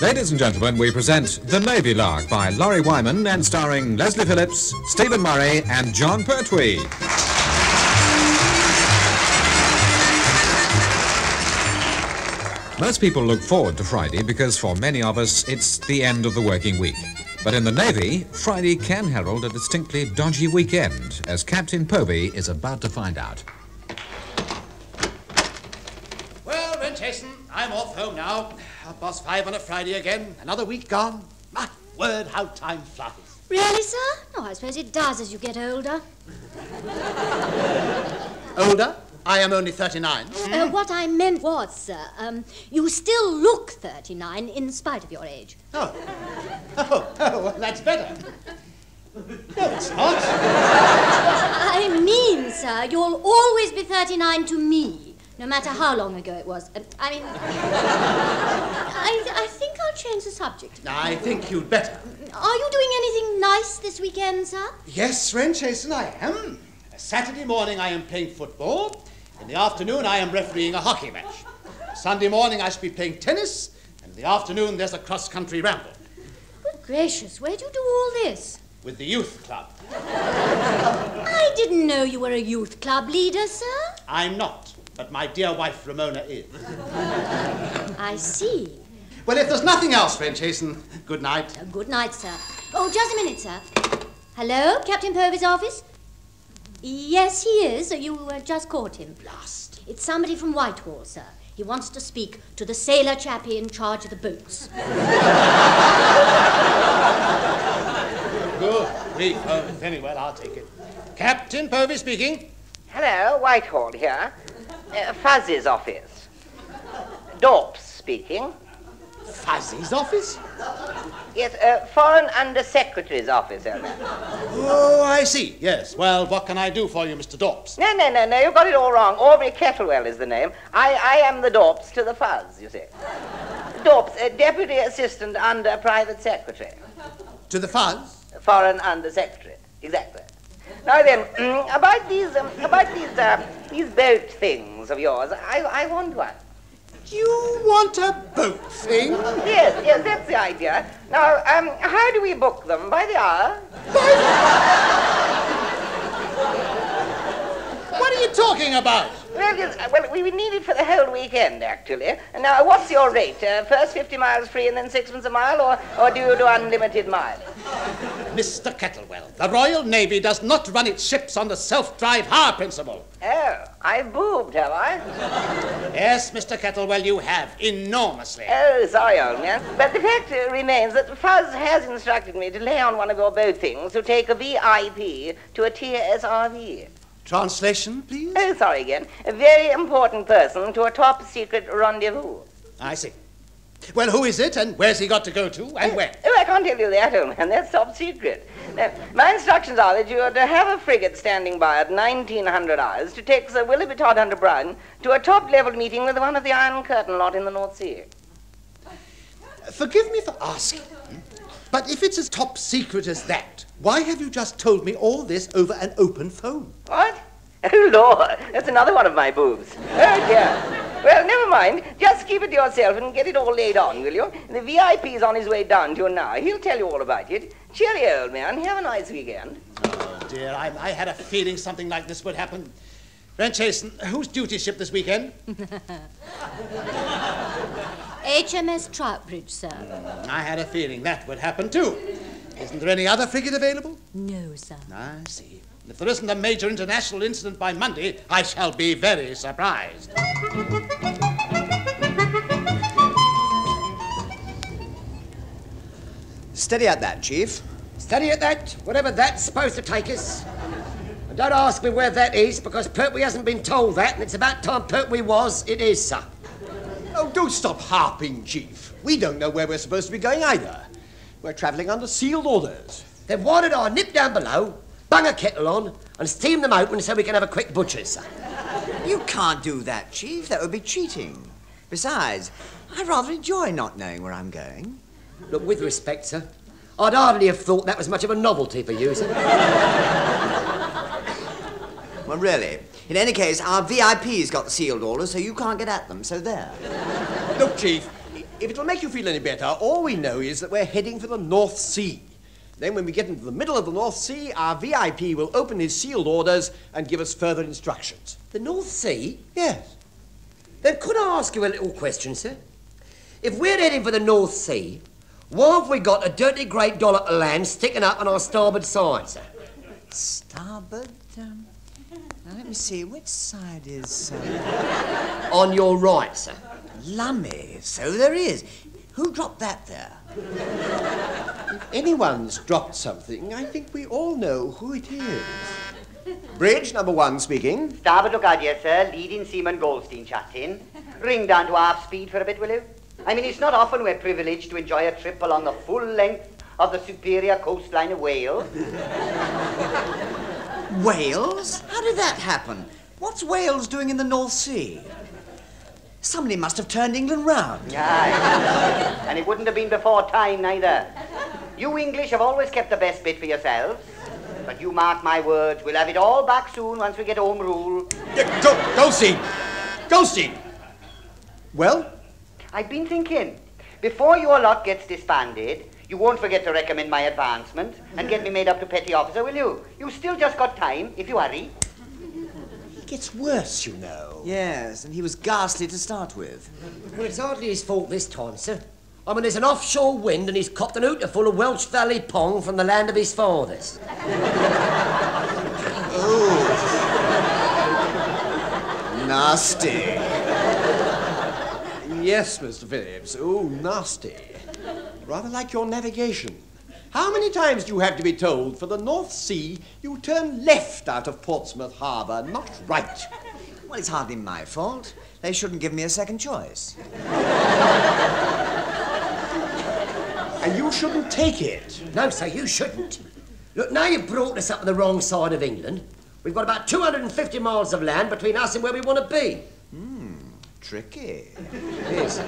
Ladies and gentlemen, we present The Navy Lark by Laurie Wyman and starring Leslie Phillips, Stephen Murray and John Pertwee. Most people look forward to Friday because for many of us it's the end of the working week. But in the Navy, Friday can herald a distinctly dodgy weekend, as Captain Povey is about to find out. Well, then, Jason, I'm off home now. 5:30 on a Friday again. Another week gone. My word, how time flies. Really, sir? Oh, I suppose it does as you get older. Older? I am only 39. What I meant was, sir, you still look 39 in spite of your age. Oh, well, that's better. No, it's not. I mean, sir, you'll always be 39 to me, no matter how long ago it was. I think I'll change the subject. I think you'd better. Are you doing anything nice this weekend, sir? Yes, Wren Chasen, I am. Saturday morning I am playing football. In the afternoon I am refereeing a hockey match. Sunday morning I shall be playing tennis. And in the afternoon there's a cross-country ramble. Good gracious, where do you do all this? With the youth club. I didn't know you were a youth club leader, sir. I'm not, but my dear wife Ramona is. I see. Well, if there's nothing else, Wren Chasen, good night. Good night, sir. Oh, just a minute, sir. Hello, Captain Povey's office? Yes, he is. You just caught him. Blast. It's somebody from Whitehall, sir. He wants to speak to the sailor chappie in charge of the boats. Good. Very well, I'll take it. Captain Povey speaking. Hello, Whitehall here. Fuzzy's office. Dorps speaking. Fuzzy's office? Yes, Foreign Under Secretary's office, old man. Oh, I see. Yes. Well, what can I do for you, Mr. Dorps? No, you've got it all wrong. Aubrey Kettlewell is the name. I am the Dorps to the Fuzz, you see. Dorps, Deputy Assistant Under Private Secretary. To the Fuzz? Foreign Under Secretary, exactly. Now then, about these boat things of yours, I want one. You want a boat thing? Yes, that's the idea. Now, how do we book them? By the hour? What are you talking about? Well, we need it for the whole weekend, actually. And now, what's your rate? First 50 miles free and then 6pence a mile, or do you do unlimited miles? Mr. Kettlewell, the Royal Navy does not run its ships on the self-drive hire principle. Oh, I've boobed, have I? Yes, Mr. Kettlewell, you have, enormously. Oh, sorry, old man. But the fact remains that Fuzz has instructed me to lay on one of your boat things to take a VIP to a TSRV. Translation, please? Oh, sorry again. A very important person to a top-secret rendezvous. I see. Well, who is it, and where's he got to go to, and when? Oh, I can't tell you that, old man. That's top secret. My instructions are that you are to have a frigate standing by at 1900 hours to take Sir Willoughby Todhunter-Brown to a top-level meeting with one of the Iron Curtain lot in the North Sea. Forgive me for asking, but if it's as top secret as that, why have you just told me all this over an open phone? What? Oh, Lord, that's another one of my boobs. Oh, dear. Well, never mind. Just keep it to yourself and get it all laid on, will you? The VIP's on his way down to you now. He'll tell you all about it. Cheerio, old man. Have a nice weekend. Oh, dear, I had a feeling something like this would happen. Wren Chasen, whose duty ship this weekend? HMS Troutbridge, sir. I had a feeling that would happen, too. Isn't there any other frigate available? No, sir. I see. If there isn't a major international incident by Monday, I shall be very surprised. Steady at that, Chief. Steady at that, whatever that's supposed to take us. And don't ask me where that is, because Pertwee hasn't been told that, and it's about time Pertwee was. It is, sir. Oh, don't stop harping, Chief. We don't know where we're supposed to be going either. We're travelling under sealed orders. Then why don't I nip down below, bung a kettle on, and steam them open so we can have a quick butcher's, sir? You can't do that, Chief. That would be cheating. Besides, I rather enjoy not knowing where I'm going. Look, with respect, sir, I'd hardly have thought that was much of a novelty for you, sir. Well, really, In any case, our VIPs got the sealed orders, so you can't get at them, so there. Look, Chief, if it'll make you feel any better, all we know is that we're heading for the North Sea. Then when we get into the middle of the North Sea, our VIP will open his sealed orders and give us further instructions. The North Sea? Yes. Then could I ask you a little question, sir? If we're heading for the North Sea, why have we got a dirty great dollop of land sticking up on our starboard side, sir? Starboard? Now, let me see, which side is... On your right, sir. Lummy, so there is. Who dropped that there? If anyone's dropped something, I think we all know who it is. Bridge, number 1 speaking. Starboard look out, yes, sir. Leading seaman Goldstein chatting. Ring down to half speed for a bit, will you? I mean, it's not often we're privileged to enjoy a trip along the full length of the superior coastline of Wales. Wales? How did that happen? What's Wales doing in the North Sea? Somebody must have turned England round. Aye. And it wouldn't have been before time, neither. You English have always kept the best bit for yourselves. But you mark my words, we'll have it all back soon once we get home rule. Goldstein! Goldstein! Well? I've been thinking, before your lot gets disbanded, you won't forget to recommend my advancement and get me made up to petty officer, will you? You still just got time, if you hurry. It gets worse, you know. Yes, and he was ghastly to start with. Well, it's hardly his fault this time, sir. I mean, there's an offshore wind and he's copped an hooter full of Welsh Valley pong from the land of his fathers. Oh. Nasty. Yes, Mr. Phillips. Oh, nasty. Rather like your navigation. How many times do you have to be told for the North Sea you turn left out of Portsmouth Harbour, not right? Well, it's hardly my fault. They shouldn't give me a second choice. And you shouldn't take it. No, sir, you shouldn't. Look, now you've brought us up to the wrong side of England. We've got about 250 miles of land between us and where we want to be. Tricky. Yes.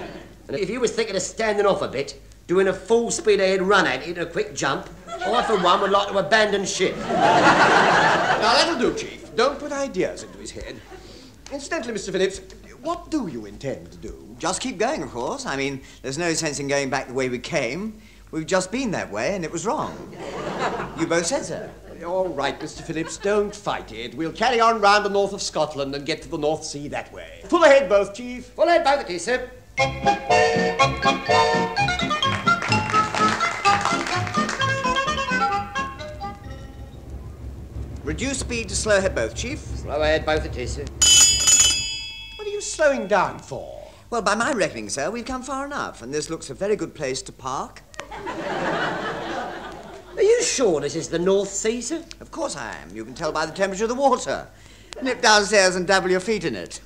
And if you was thinking of standing off a bit, doing a full speed ahead run at it in a quick jump, I, for one, would like to abandon ship. Now, that'll do, Chief. Don't put ideas into his head. Incidentally, Mr. Phillips, what do you intend to do? Just keep going, of course. I mean, there's no sense in going back the way we came. We've just been that way, and it was wrong. You both said so. All right, Mr. Phillips, don't fight it. We'll carry on round the north of Scotland and get to the North Sea that way. Full ahead, both, Chief. Full ahead, both of you, sir. Reduce speed to slow ahead both, Chief. Slow ahead, both of you, sir. What are you slowing down for? Well, by my reckoning, sir, we've come far enough, and this looks a very good place to park. Are you sure this is the North Sea, sir? Of course I am. You can tell by the temperature of the water. Nip downstairs and dabble your feet in it.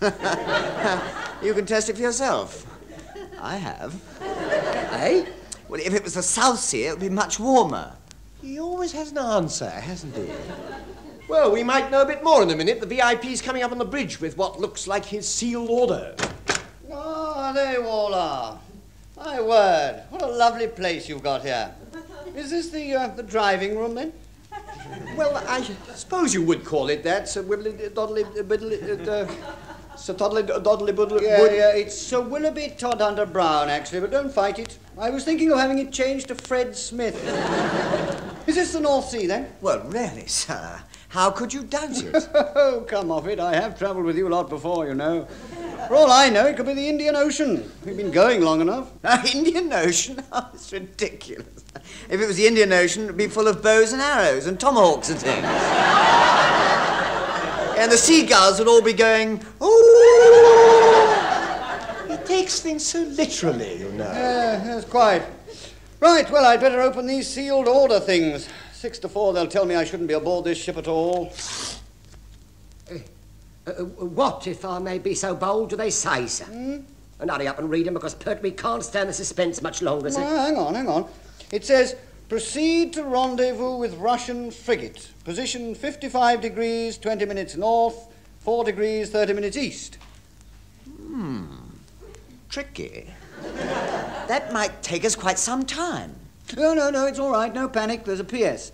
You can test it for yourself. I have. Eh? Well, if it was the South Sea, it would be much warmer. He always has an answer, hasn't he? Well, we might know a bit more in a minute. The VIP's coming up on the bridge with what looks like his sealed order. Ah, there you all are. My word, what a lovely place you've got here. Is this the driving room, then? Well, I suppose you would call it that, Sir Wibbly Doddly Biddly, Sir Toddly Doddly Buddly. Yeah, it's Sir Willoughby Todhunter Brown, actually, but don't fight it. I was thinking of having it changed to Fred Smith. Is this the North Sea, then? Well, really, sir, how could you doubt it? Oh, come off it. I have travelled with you a lot before, you know. For all I know, it could be the Indian Ocean. We've been going long enough. Indian Ocean? Oh, it's ridiculous. If it was the Indian Ocean, it would be full of bows and arrows and tomahawks and things. And the seagulls would all be going, ooh! He takes things so literally, you know. Yes, quite. Right, well, I'd better open these sealed order things. 6 to 4, they'll tell me I shouldn't be aboard this ship at all. What, if I may be so bold, do they say, sir? And hurry up and read them, because Pertwee can't stand the suspense much longer, sir. Well, hang on. It says, proceed to rendezvous with Russian frigate. Position 55 degrees, 20 minutes north, 4 degrees, 30 minutes east. Tricky. That might take us quite some time. No, it's all right. No panic. There's a PS.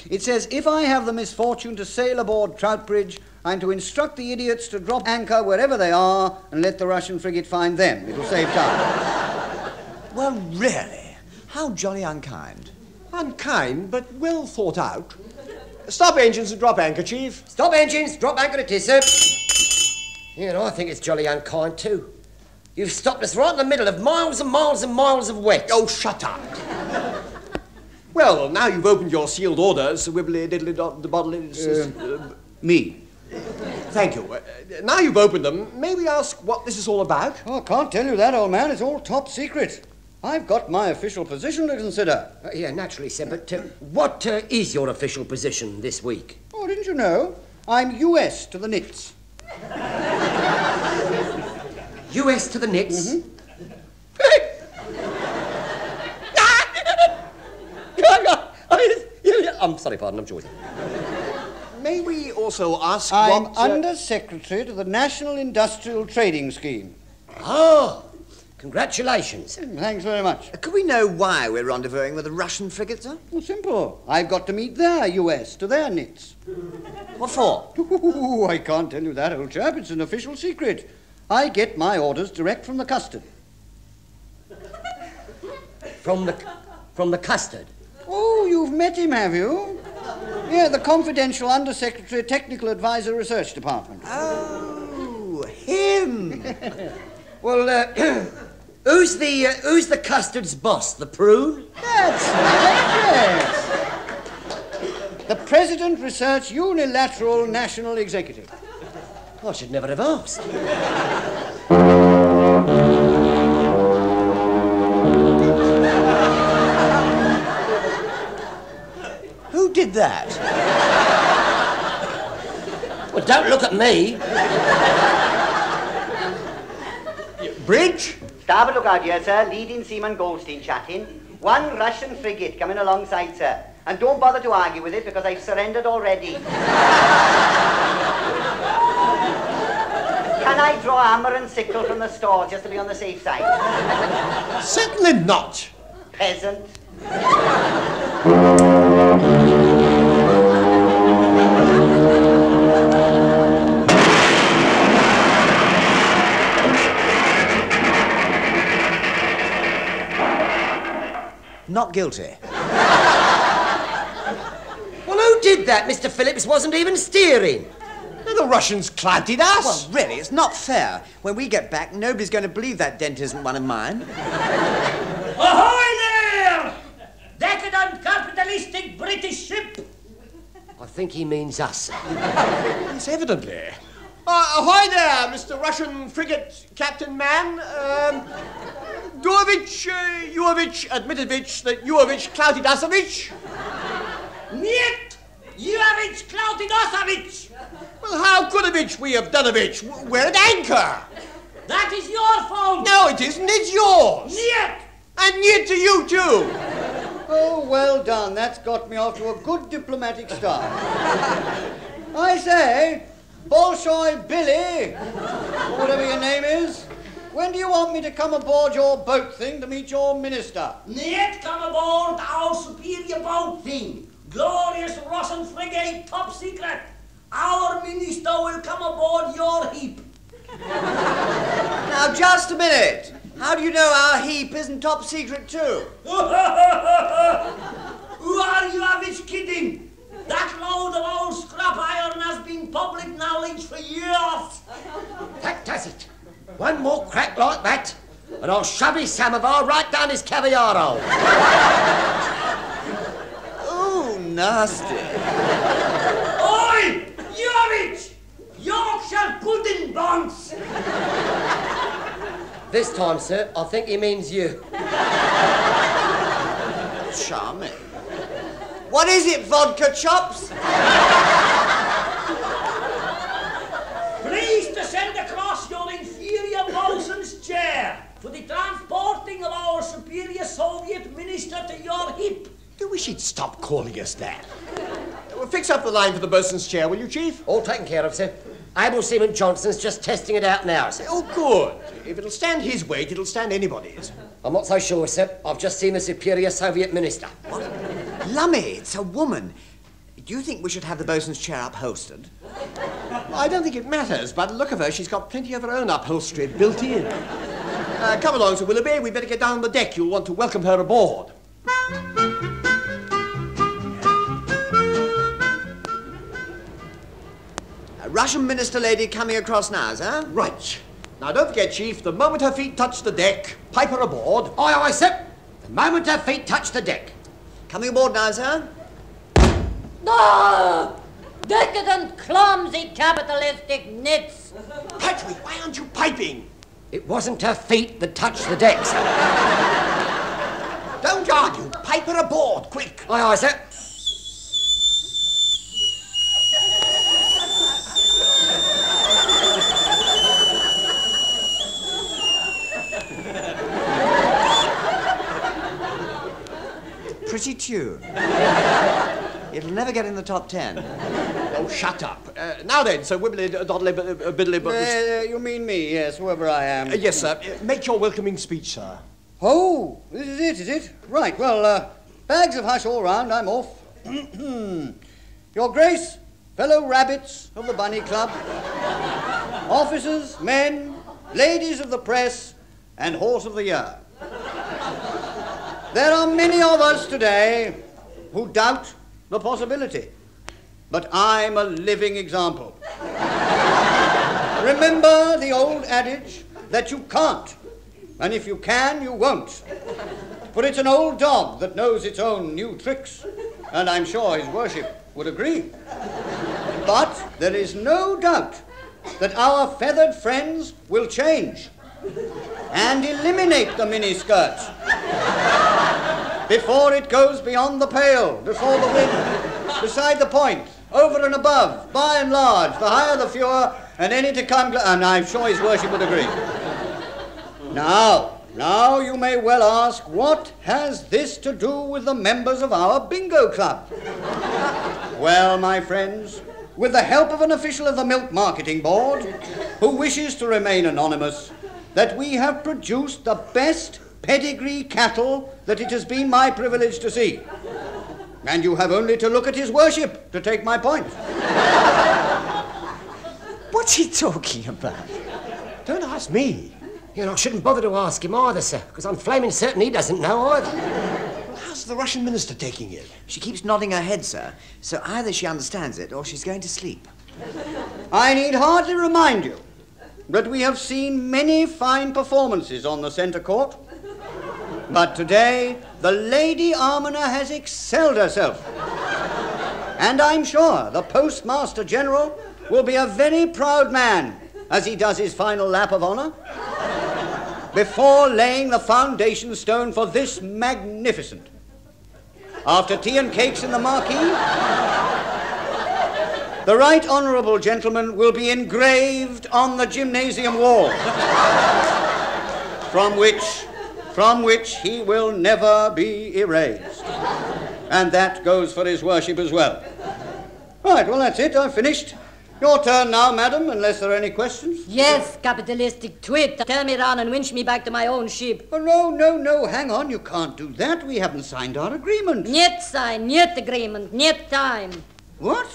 It says, if I have the misfortune to sail aboard Troutbridge, I'm to instruct the idiots to drop anchor wherever they are and let the Russian frigate find them. It'll save time. Well, really? How jolly unkind. Unkind, but well thought out. Stop engines and drop anchor, Chief. Stop engines, drop anchor it is, sir. Yeah, and I think it's jolly unkind too. You've stopped us right in the middle of miles and miles and miles of wet. Oh, shut up. Well, now you've opened your sealed orders, wibbly diddly dot the bottle is... Me. Thank you. Now you've opened them, may we ask what this is all about? Oh, I can't tell you that, old man. It's all top secret. I've got my official position to consider. Yeah, naturally, sir, but what is your official position this week? Oh, didn't you know? I'm US to the nits. US to the nits? Mm-hmm. I'm sorry, pardon, I'm joking. May we also ask I'm what... Under Secretary to the National Industrial Trading Scheme. Oh, congratulations. Thanks very much. Could we know why we're rendezvousing with a Russian frigate, sir? Well, simple. I've got to meet their US to their nits. What for? Ooh, I can't tell you that, old chap. It's an official secret. I get my orders direct from the custard. From the custard? Oh, you've met him, have you? Yeah, the confidential Undersecretary Technical Advisor Research Department. Oh, him! Well, who's the custard's boss? The prune? That's right, yes. The President Research Unilateral National Executive. I should never have asked. Who did that? Well, don't look at me. Bridge? Starboard lookout here, sir. Leading Seaman Goldstein chatting. One Russian frigate coming alongside, sir. And don't bother to argue with it because I've surrendered already. Can I draw hammer and sickle from the store just to be on the safe side? Certainly not. Peasant. Not guilty. Well, who did that? Mr. Phillips wasn't even steering. The Russians planted us. Well, really, it's not fair. When we get back, nobody's going to believe that dent isn't one of mine. Ahoy there! Decadent capitalistic British ship! I think he means us. Yes, evidently. Ahoy there, Mr. Russian frigate captain man. Duovich, Yuovich, Admitovich, that Yuovich Klautidasovich. Niet! Yuvich Klautidasovich! Well, how could've we have doneovich? We're at anchor. That is your fault! No, it isn't. It's yours. Niet! And near to you, too. Oh, well done. That's got me off to a good diplomatic start. I say, Bolshoi Billy, or whatever your name is, when do you want me to come aboard your boat thing to meet your minister? Niet come aboard our superior boat thing. Glorious Russian frigate, top secret. Our minister will come aboard your heap. Now, just a minute. How do you know our heap isn't top secret, too? Who are you, Avich, kidding? That load of old scrap iron has been public knowledge for years. That does it. One more crack like that, and I'll shove his samovar right down his caviar hole. Oh, nasty. Oi! Yovich! Yorkshire pudding buns! This time, sir, I think he means you. Charming. What is it, vodka chops? Please to send across your inferior bosun's chair for the transporting of our superior Soviet minister to your hip. Do wish he'd stop calling us that. Well, fix up the line for the bosun's chair, will you, Chief? All taken care of, sir. Able Seaman Johnson's just testing it out now, sir. Oh, good. If it'll stand his weight, it'll stand anybody's. I'm not so sure, sir. I've just seen the superior Soviet minister. What? Lummy, it's a woman. Do you think we should have the bosun's chair upholstered? I don't think it matters. By the look of her, she's got plenty of her own upholstery built in. Come along, Sir Willoughby. We'd better get down on the deck. You'll want to welcome her aboard. Russian minister lady coming across now, sir? Right. Now, don't forget, Chief, the moment her feet touch the deck, pipe her aboard. Aye, aye, sir. The moment her feet touch the deck. Coming aboard now, sir? No! Decadent, clumsy, capitalistic nits. Patrick, why aren't you piping? It wasn't her feet that touched the deck, sir. Don't argue. Pipe her aboard, quick. Aye, aye, sir. Pretty tune. It'll never get in the top 10. Oh, shut up. Now then, Sir Wibbly, Biddly, You mean me, yes, whoever I am. yes, sir. Make your welcoming speech, sir. Oh, this is it? Right, well, bags of hush all round, I'm off. Your Grace, fellow rabbits of the Bunny Club, officers, men, ladies of the press, and horse of the year. There are many of us today who doubt the possibility, but I'm a living example. Remember the old adage that you can't, and if you can, you won't. For it's an old dog that knows its own new tricks, and I'm sure His Worship would agree. But there is no doubt that our feathered friends will change and eliminate the miniskirt before it goes beyond the pale, before the wind, beside the point, over and above, by and large, the higher the fewer, and any to come, and I'm sure His Worship would agree. Now you may well ask, what has this to do with the members of our bingo club? Well, my friends, with the help of an official of the Milk Marketing Board, who wishes to remain anonymous, that we have produced the best pedigree cattle that it has been my privilege to see. And you have only to look at His Worship to take my point. What's he talking about? Don't ask me. You know, I shouldn't bother to ask him either, sir, because I'm flaming certain he doesn't know either. Well, how's the Russian minister taking it? She keeps nodding her head, sir, so either she understands it or she's going to sleep. I need hardly remind you that we have seen many fine performances on the centre court. But today, the Lady Almoner has excelled herself. And I'm sure the Postmaster General will be a very proud man as he does his final lap of honour before laying the foundation stone for this magnificent. After tea and cakes in the marquee, the Right Honourable Gentleman will be engraved on the gymnasium wall, from which he will never be erased. And that goes for His Worship as well. Right, well, that's it. I've finished. Your turn now, madam, unless there are any questions. Yes, capitalistic twit. Turn me round and winch me back to my own ship. Oh, no, hang on. You can't do that. We haven't signed our agreement. Niet sign, niet agreement, niet time. What?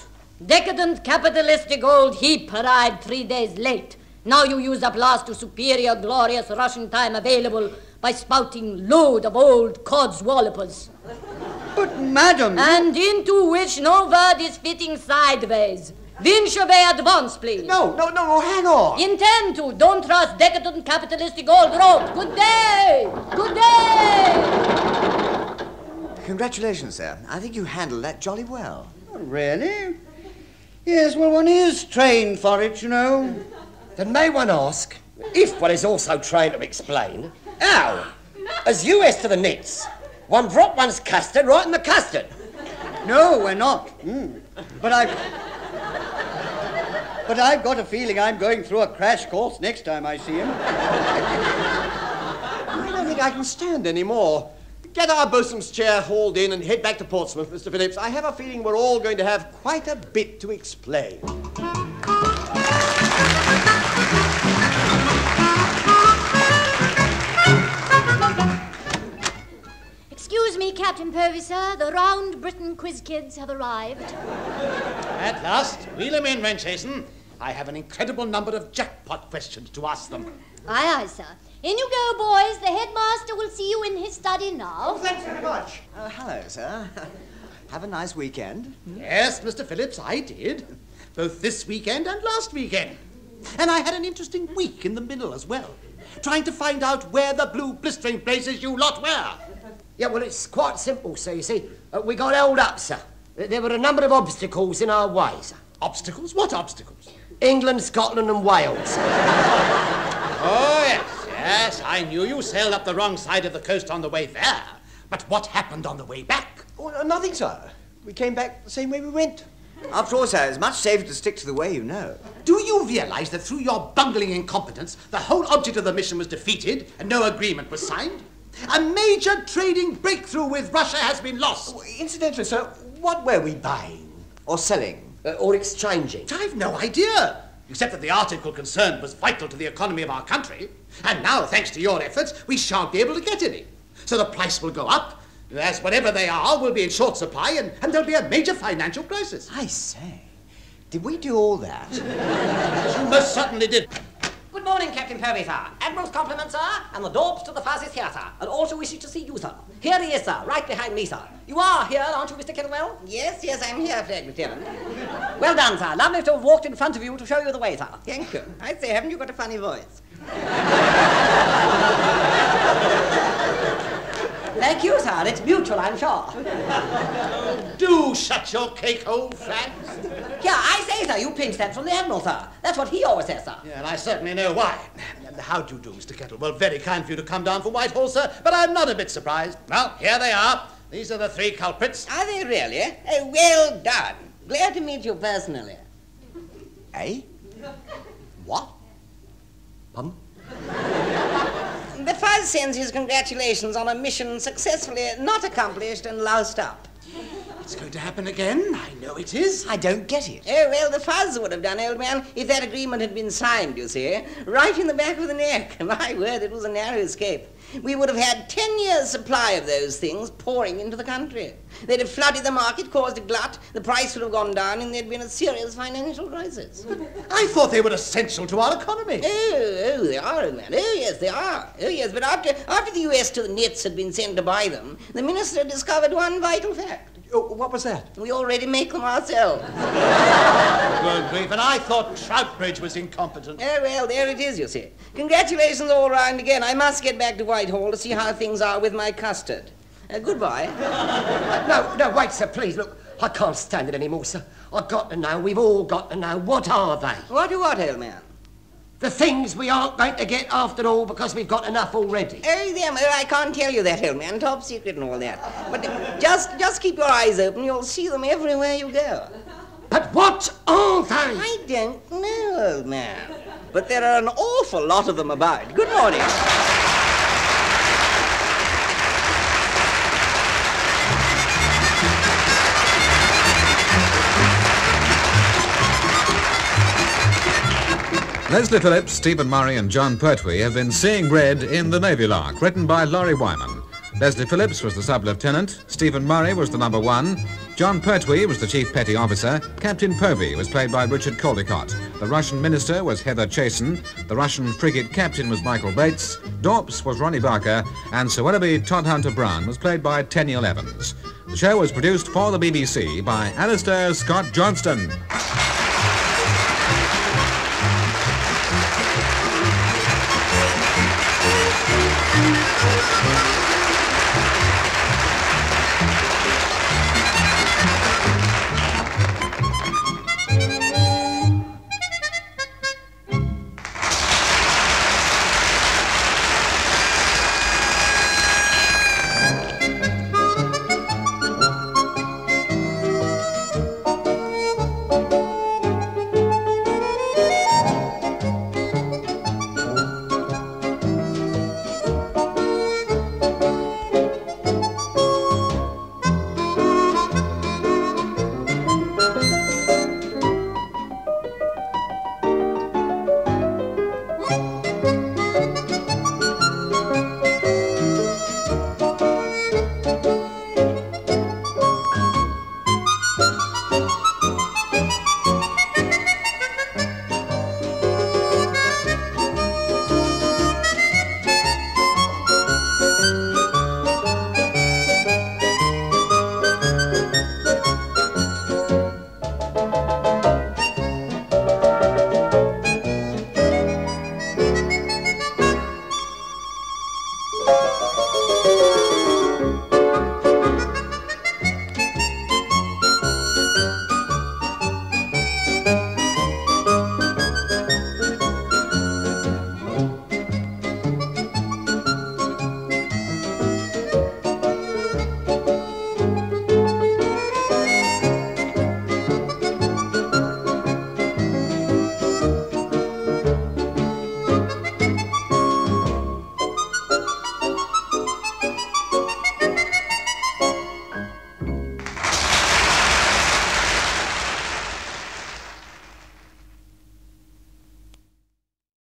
Decadent, capitalistic old heap arrived 3 days late. Now you use up last to superior, glorious Russian time available by spouting load of old codswallopers. But, madam... And into which no word is fitting sideways. Winch away at once, please. No, hang on. Intend to. Don't trust decadent, capitalistic old road. Good day. Good day. Congratulations, sir. I think you handled that jolly well. Really? Yes, well, one is trained for it, you know. Then may one ask, if one is also trained to explain, how, as US to the nits, one drop one's custard right in the custard? No, we're not. But I've got a feeling I'm going through a crash course next time I see him. I don't think I can stand any more. Get our bosun's chair hauled in and head back to Portsmouth, Mr. Phillips. I have a feeling we're all going to have quite a bit to explain. Excuse me, Captain Purvis, sir. The Round Britain quiz kids have arrived. At last, wheel 'em in, Renchason. I have an incredible number of jackpot questions to ask them. Aye, aye, sir. In you go, boys. The headmaster will see you in his study now. Oh, thanks very much. Hello, sir. Have a nice weekend. Yes, Mr. Phillips, I did. Both this weekend and last weekend. And I had an interesting week in the middle as well, trying to find out where the blue blistering places you lot were. Yeah, well, it's quite simple, sir, you see. We got held up, sir. There were a number of obstacles in our way, sir. Obstacles? What obstacles? England, Scotland and Wales. Oh, yes, I knew you sailed up the wrong side of the coast on the way there. But what happened on the way back? Oh, nothing, sir. We came back the same way we went. After all, sir, it's much safer to stick to the way you know. Do you realize that through your bungling incompetence, the whole object of the mission was defeated and no agreement was signed? A major trading breakthrough with Russia has been lost. Oh, incidentally, sir, what were we buying? Or selling. Or exchanging. I've no idea, except that the article concerned was vital to the economy of our country. And now, thanks to your efforts, we shan't be able to get any. So the price will go up, as whatever they are will be in short supply, and there'll be a major financial crisis. I say, did we do all that? You most certainly did. Good morning, Captain Purvis, sir. Admiral's compliments, sir, and the Dorps to the Fuzz is here, sir, and also wishes to see you, sir. Here he is, sir, right behind me, sir. You are here, aren't you, Mr. Kettlewell? Yes, I'm here, Flag Lieutenant. Well done, sir. Lovely to have walked in front of you to show you the way, sir. Thank you. I say, haven't you got a funny voice? Thank you, sir. It's mutual, I'm sure. Do shut your cake hole, Flags. Yeah, I say, sir, you pinched that from the Admiral, sir. That's what he always says, sir. Yeah, and I certainly know why. How do you do, Mr. Kettle? Well, very kind for you to come down from Whitehall, sir, but I'm not a bit surprised. Well, here they are. These are the three culprits. Are they really? Oh, well done. Glad to meet you personally. Eh? What? Pardon? The Fuzz sends his congratulations on a mission successfully not accomplished and loused up. It's going to happen again. I know it is. I don't get it. Oh, well, the Fuzz would have done, old man, if that agreement had been signed, you see. Right in the back of the neck. My word, it was a narrow escape. We would have had 10 years' supply of those things pouring into the country. They'd have flooded the market, caused a glut, the price would have gone down, and there'd been a serious financial crisis. I thought they were essential to our economy. Oh, they are, old man. Oh, yes, they are. Oh, yes, but after the U.S. to the nets had been sent to buy them, the minister discovered one vital fact. Oh, what was that? We already make them ourselves. Good grief, and I thought Troutbridge was incompetent. Oh, well, there it is, you see. Congratulations all round again. I must get back to Whitehall to see how things are with my custard. Goodbye. No, wait, sir, please. Look, I can't stand it anymore, sir. I've got to know, we've all got to know, what are they? What, old man? The things we aren't going to get after all because we've got enough already. Oh, them. Oh, I can't tell you that, old man. Top secret and all that. But just keep your eyes open. You'll see them everywhere you go. But what are they? I don't know, old man. But there are an awful lot of them about. Good morning. Leslie Phillips, Stephen Murray and John Pertwee have been Seeing Red in the Navy Lark, written by Laurie Wyman. Leslie Phillips was the sub-lieutenant, Stephen Murray was the number 1, John Pertwee was the chief petty officer, Captain Povey was played by Richard Caldecott, the Russian minister was Heather Chasen, the Russian frigate captain was Michael Bates, Dorps was Ronnie Barker, and Sir Willoughby Todd Hunter Brown was played by Tenniel Evans. The show was produced for the BBC by Alistair Scott Johnston.